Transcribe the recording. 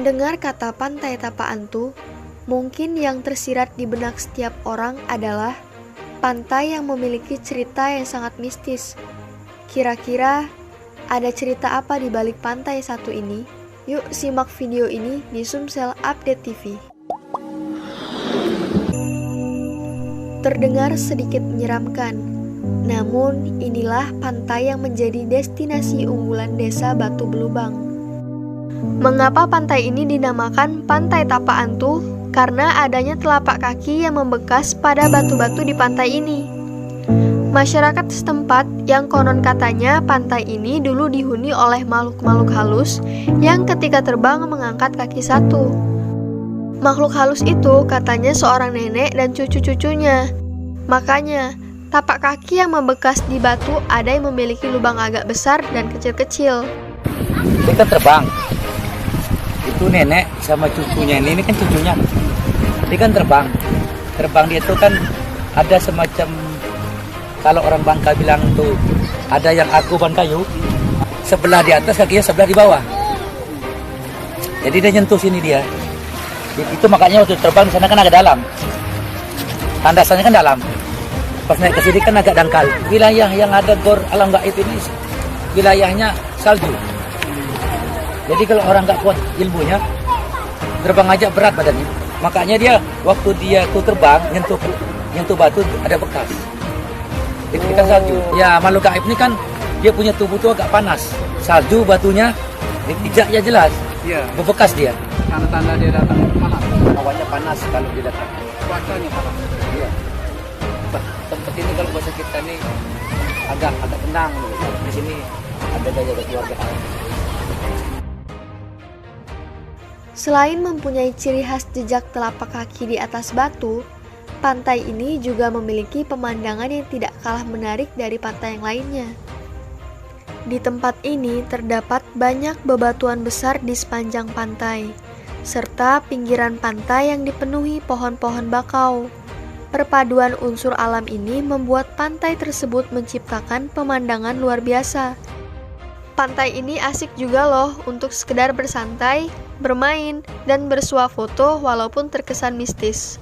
Mendengar kata Pantai Tapaantu, mungkin yang tersirat di benak setiap orang adalah pantai yang memiliki cerita yang sangat mistis. Kira-kira ada cerita apa di balik pantai satu ini? Yuk simak video ini di Sumsel Update TV. Terdengar sedikit menyeramkan, namun inilah pantai yang menjadi destinasi unggulan desa Batu Belubang. Mengapa pantai ini dinamakan Pantai Tapaantu? Karena adanya telapak kaki yang membekas pada batu-batu di pantai ini. Masyarakat setempat yang konon katanya pantai ini dulu dihuni oleh makhluk-makhluk halus yang ketika terbang mengangkat kaki satu. Makhluk halus itu katanya seorang nenek dan cucu-cucunya. Makanya, tapak kaki yang membekas di batu ada yang memiliki lubang agak besar dan kecil-kecil. Dia kan terbang. Itu nenek sama cucunya ini kan cucunya. Dia kan terbang. Terbang dia itu kan ada semacam, kalau orang Bangka bilang tuh ada yang akuban kayu, sebelah di atas kakinya sebelah di bawah. Jadi dia nyentuh sini dia. Itu makanya waktu terbang di sana kan agak dalam. Tandasannya kan dalam. Pas naik ke sini kan agak dangkal. Wilayah yang ada gor alam gaib ini wilayahnya salju. Jadi kalau orang nggak kuat ilmunya, terbang aja berat badannya. Makanya dia waktu dia tuh terbang nyentuh batu ada bekas. Itu kan salju. Ya makhluk gaib ini kan dia punya tubuh tuh agak panas. Salju batunya pijaknya jelas. Iya. Bebekas dia. Tanda-tanda dia datang panas. Awalnya panas kalau dia datang. Cuacanya panas. Iya. Tempat ini kalau bahasa kita nih agak tenang. Di sini ada jaga keluarga. Selain mempunyai ciri khas jejak telapak kaki di atas batu, pantai ini juga memiliki pemandangan yang tidak kalah menarik dari pantai yang lainnya. Di tempat ini terdapat banyak bebatuan besar di sepanjang pantai, serta pinggiran pantai yang dipenuhi pohon-pohon bakau. Perpaduan unsur alam ini membuat pantai tersebut menciptakan pemandangan luar biasa. Pantai ini asik juga loh untuk sekedar bersantai, bermain, dan bersuah foto walaupun terkesan mistis.